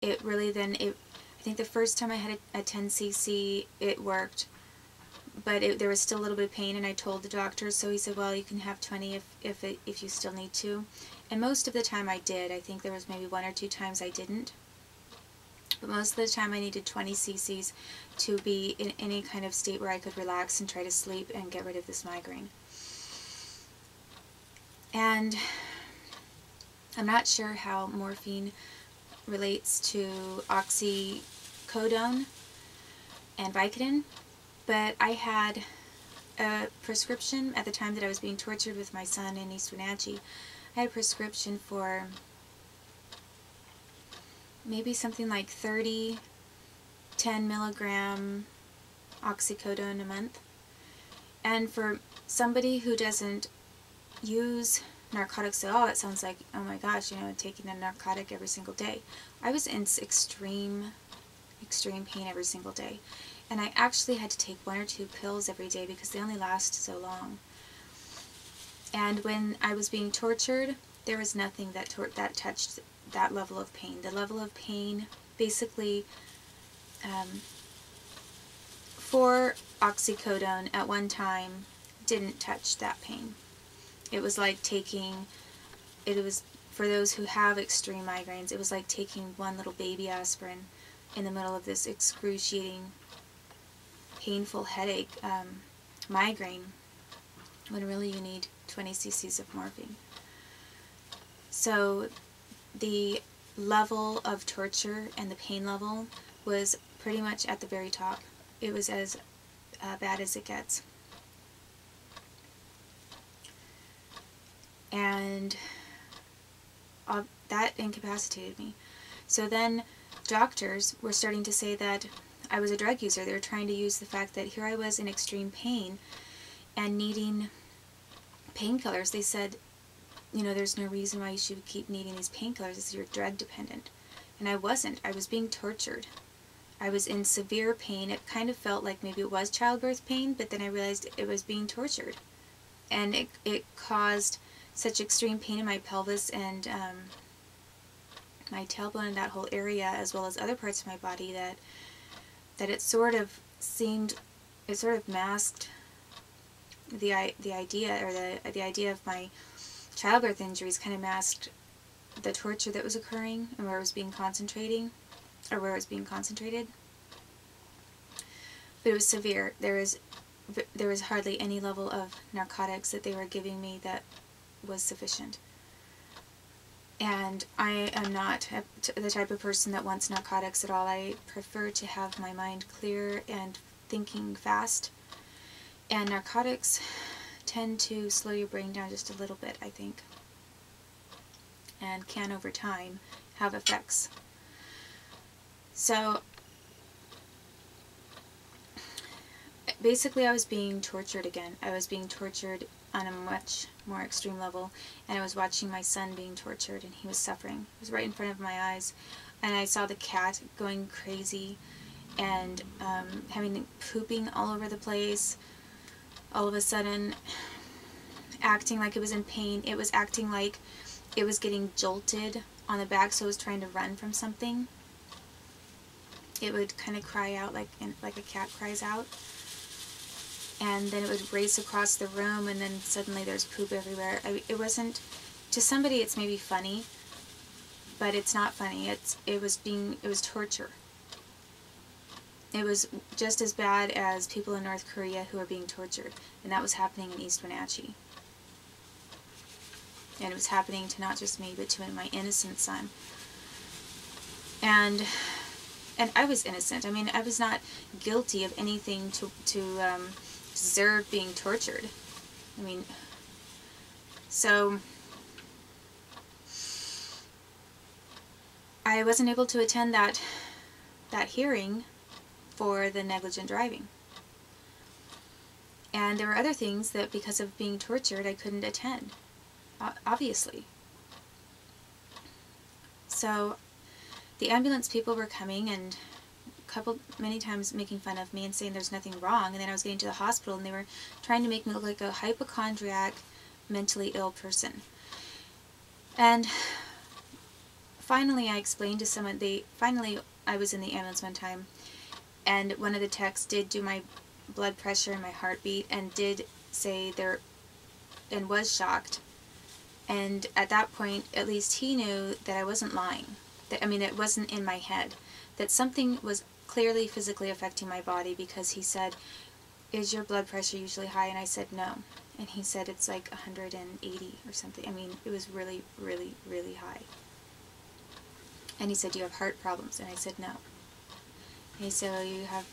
it really then, I think the first time I had a 10 cc, it worked, but there was still a little bit of pain, and I told the doctor, so he said, well, you can have 20 if you still need to. And most of the time I did. I think there was maybe 1 or 2 times I didn't. But most of the time I needed 20 cc's to be in any kind of state where I could relax and try to sleep and get rid of this migraine. And I'm not sure how morphine relates to oxycodone and Vicodin, but I had a prescription at the time that I was being tortured with my son in East Wenatchee. I had a prescription for maybe something like 30 10 milligram oxycodone a month. And for somebody who doesn't use narcotics at all, it sounds like, oh my gosh, you know, taking a narcotic every single day. I was in extreme pain every single day. And I actually had to take 1 or 2 pills every day because they only last so long. And when I was being tortured, there was nothing that touched that level of pain. The level of pain, basically, for oxycodone at one time didn't touch that pain. It was like taking, for those who have extreme migraines, it was like taking one little baby aspirin in the middle of this excruciating, painful headache, migraine, when really you need 20 cc's of morphine. So the level of torture and the pain level was pretty much at the very top. It was as bad as it gets. And that incapacitated me. So then doctors were starting to say that I was a drug user. They were trying to use the fact that here I was in extreme pain and needing painkillers. They said, you know, there's no reason why you should keep needing these painkillers. You're drug dependent. And I wasn't. I was being tortured. I was in severe pain. It kind of felt like maybe it was childbirth pain, but then I realized it was being tortured. And it caused such extreme pain in my pelvis and my tailbone and that whole area, as well as other parts of my body, that it sort of masked the idea, or the idea of my childbirth injuries kind of masked the torture that was occurring and where it was being concentrated. But it was severe. There was hardly any level of narcotics that they were giving me that was sufficient. And I am not the type of person that wants narcotics at all. I prefer to have my mind clear and thinking fast. And narcotics tend to slow your brain down just a little bit, I think, and can over time have effects. So basically I was being tortured again. I was being tortured on a much more extreme level, and I was watching my son being tortured, and he was suffering. It was right in front of my eyes, and I saw the cat going crazy and pooping all over the place. All of a sudden, acting like it was in pain. It was acting like it was getting jolted on the back, so it was trying to run from something. It would kind of cry out like a cat cries out. And then it would race across the room, and then suddenly there's poop everywhere. It wasn't, to somebody it's maybe funny, but it's not funny. It was torture. It was just as bad as people in North Korea who are being tortured, and that was happening in East Wenatchee. And it was happening to not just me, but to my innocent son. And I was innocent. I mean, I was not guilty of anything to deserve being tortured. I mean, so I wasn't able to attend that hearing for the negligent driving. And there were other things that, because of being tortured, I couldn't attend, obviously. So the ambulance people were coming, and many times making fun of me and saying there's nothing wrong, and then I was getting to the hospital and they were trying to make me look like a hypochondriac, mentally ill person. And finally I explained to someone, finally I was in the ambulance one time, and one of the techs did do my blood pressure and my heartbeat, and did say there, and was shocked. And at that point, at least he knew that I wasn't lying. That, I mean, it wasn't in my head. That something was clearly physically affecting my body, because he said, "Is your blood pressure usually high?" And I said, "No." And he said, "It's like 180 or something." I mean, it was really, really, really high. And he said, "Do you have heart problems?" And I said, "No." And he said, "Oh, you have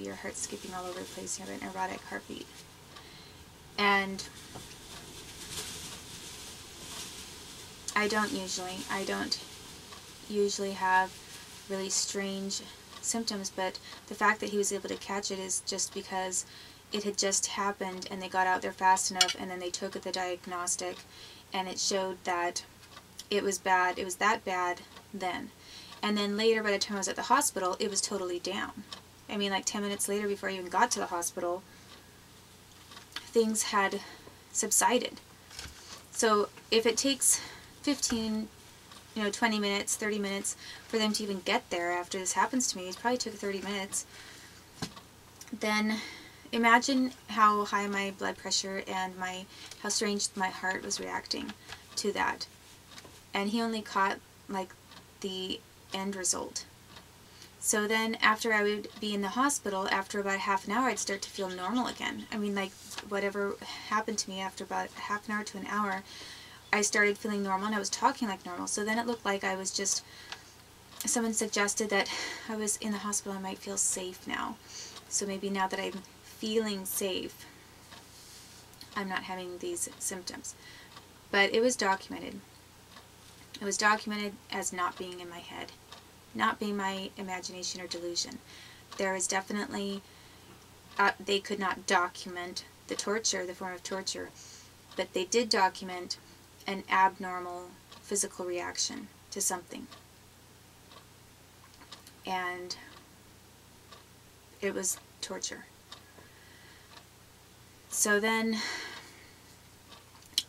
your heart's skipping all over the place. You have an erratic heartbeat." And I don't usually have really strange symptoms, but the fact that he was able to catch it is just because it had just happened, and they got out there fast enough, and then they took the diagnostic, and it showed that it was bad. It was that bad then. And then later, by the time I was at the hospital, it was totally down. I mean, like 10 minutes later, before I even got to the hospital, things had subsided. So if it takes 15, 20 minutes, 30 minutes for them to even get there after this happens to me, it probably took 30 minutes, then imagine how high my blood pressure and how strange my heart was reacting to that. And he only caught like the end result. So then after I would be in the hospital, after about half an hour, I'd start to feel normal again. I mean, like whatever happened to me after about half an hour to an hour, I started feeling normal, and I was talking like normal. So then it looked like I was just, someone suggested that I was in the hospital, I might feel safe now. So maybe now that I'm feeling safe, I'm not having these symptoms. But it was documented. It was documented as not being in my head, not being my imagination or delusion. There is definitely, they could not document the torture, the form of torture, but they did document an abnormal physical reaction to something. And it was torture. So then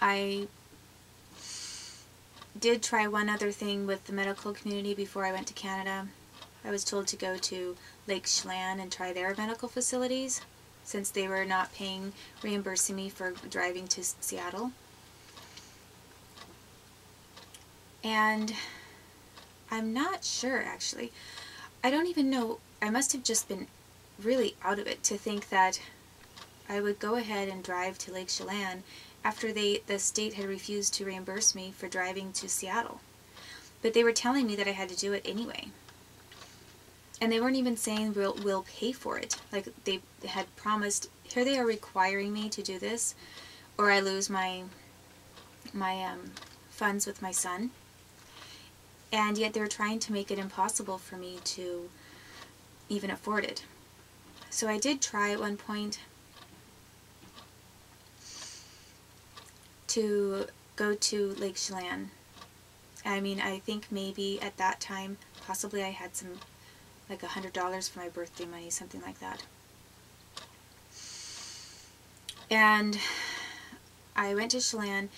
I did try one other thing with the medical community before I went to Canada. I was told to go to Lake Chelan and try their medical facilities, since they were not reimbursing me for driving to Seattle. And I'm not sure, actually. I don't even know. I must have just been really out of it to think that I would go ahead and drive to Lake Chelan after the state had refused to reimburse me for driving to Seattle. But they were telling me that I had to do it anyway. And they weren't even saying we'll pay for it. Like they had promised, here they are requiring me to do this, or I lose my funds with my son. And yet they're trying to make it impossible for me to even afford it. So I did try at one point to go to Lake Chelan. I mean, I think maybe at that time, possibly I had some, like $100 for my birthday money, something like that. And I went to Chelan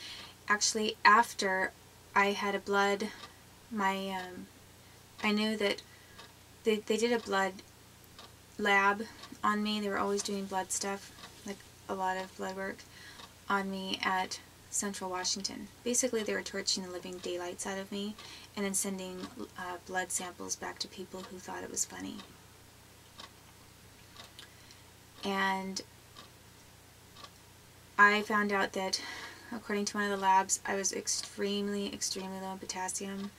actually after I had a blood, I knew that they did a blood lab on me. They were always doing blood stuff, like a lot of blood work on me at Central Washington. Basically, they were torching the living daylights out of me and then sending blood samples back to people who thought it was funny. And I found out that, according to one of the labs, I was extremely, extremely low in potassium.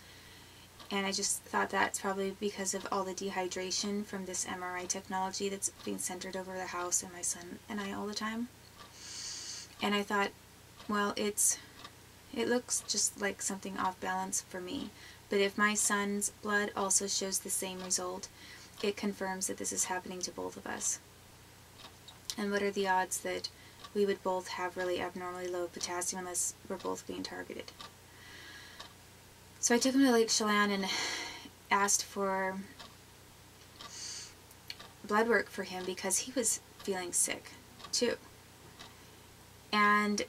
And I just thought that's probably because of all the dehydration from this MRI technology that's being centered over the house and my son and I all the time. And I thought, well, it looks just like something off balance for me. But if my son's blood also shows the same result, it confirms that this is happening to both of us. And what are the odds that we would both have really abnormally low potassium unless we're both being targeted? So I took him to Lake Chelan and asked for blood work for him because he was feeling sick too. And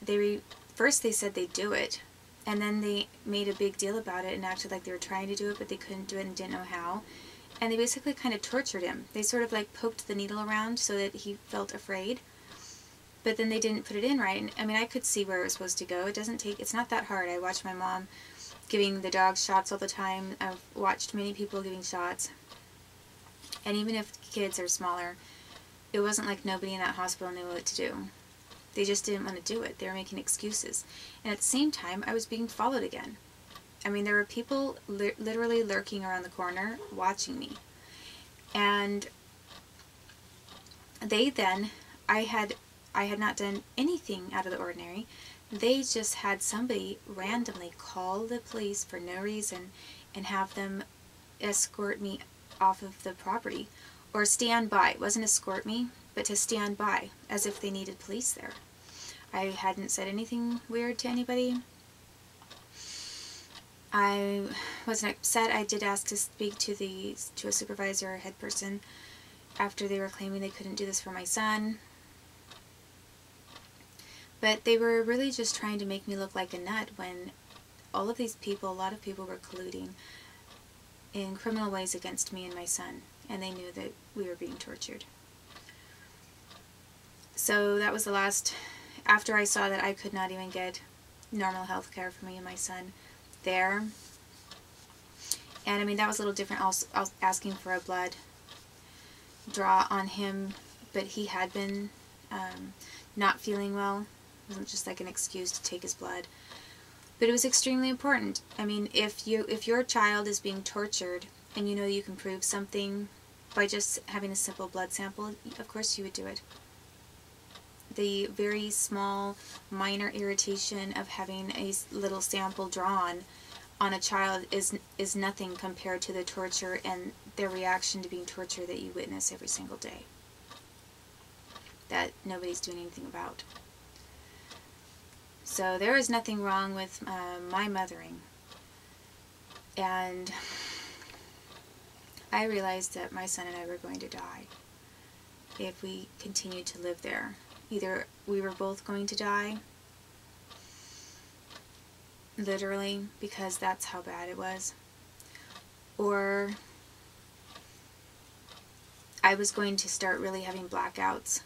first they said they'd do it, And then they made a big deal about it and acted like they were trying to do it, but they couldn't do it and didn't know how. And they basically kind of tortured him. They sort of like poked the needle around so that he felt afraid. But then they didn't put it in right. And I mean, I could see where it was supposed to go. It's not that hard. I watched my mom giving the dogs shots all the time. I've watched many people giving shots. And even if kids are smaller, it wasn't like nobody in that hospital knew what to do. They just didn't want to do it. They were making excuses. And at the same time, I was being followed again. I mean, there were people literally lurking around the corner watching me. And they then, I had not done anything out of the ordinary. They just had somebody randomly call the police for no reason and have them escort me off of the property. Or stand by. It wasn't escort me, but to stand by, as if they needed police there. I hadn't said anything weird to anybody. I wasn't upset. I did ask to speak to a supervisor or head person after they were claiming they couldn't do this for my son. But they were really just trying to make me look like a nut when all of these people, a lot of people were colluding in criminal ways against me and my son. And they knew that we were being tortured. So that was the last, after I saw that I could not even get normal health care for me and my son there. And I mean, that was a little different. I was asking for a blood draw on him, but he had been not feeling well. It wasn't just like an excuse to take his blood. But it was extremely important. I mean, if your child is being tortured and you know you can prove something by just having a simple blood sample, of course you would do it. The very small, minor irritation of having a little sample drawn on a child is nothing compared to the torture and their reaction to being tortured that you witness every single day. That nobody's doing anything about. So there is nothing wrong with my mothering. And I realized that my son and I were going to die if we continued to live there. Either we were both going to die, literally, because that's how bad it was, or I was going to start really having blackouts,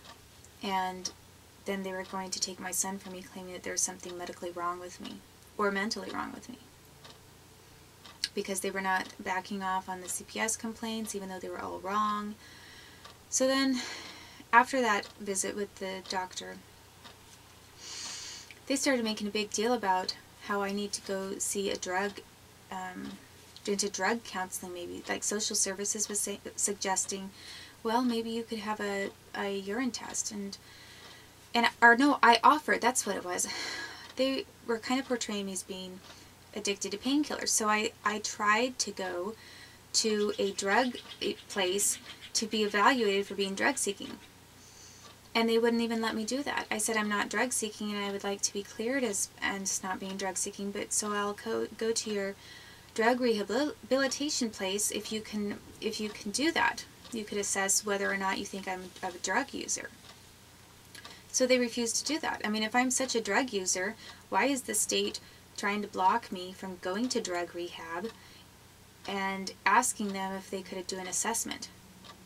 and then they were going to take my son from me, claiming that there was something medically wrong with me, or mentally wrong with me, because they were not backing off on the CPS complaints, even though they were all wrong. So then, after that visit with the doctor, they started making a big deal about how I need to go see a drug, into drug counseling maybe. Like social services was suggesting, well, maybe you could have a urine test. Or no, I offered, that's what it was. They were kind of portraying me as being addicted to painkillers. So I tried to go to a drug place to be evaluated for being drug seeking. And they wouldn't even let me do that. I said I'm not drug seeking and I would like to be cleared as not being drug seeking, but so I'll go to your drug rehabilitation place if you can do that. You could assess whether or not you think I'm a drug user. So they refused to do that. I mean, if I'm such a drug user, why is the state trying to block me from going to drug rehab and asking them if they could do an assessment?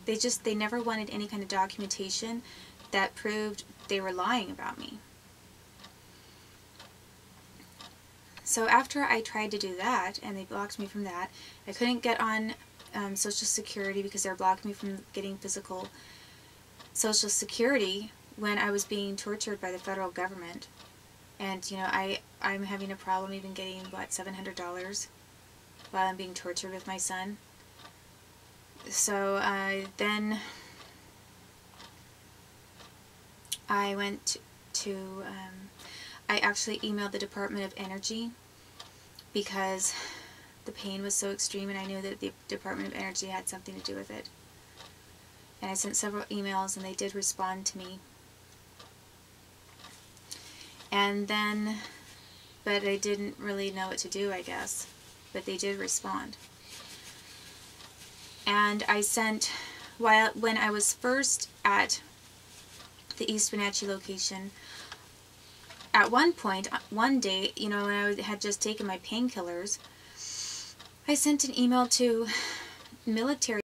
They never wanted any kind of documentation that proved they were lying about me. So after I tried to do that, and they blocked me from that, I couldn't get on Social Security because they were blocking me from getting physical Social Security when I was being tortured by the federal government. And, you know, I'm having a problem even getting, what, $700 while I'm being tortured with my son. So then I went to, I actually emailed the Department of Energy because the pain was so extreme and I knew that the Department of Energy had something to do with it. And I sent several emails and they did respond to me. And then, but I didn't really know what to do, I guess. But they did respond. And I sent, when I was first at the East Wenatchee location, at one point, one day, you know, when I had just taken my painkillers, I sent an email to military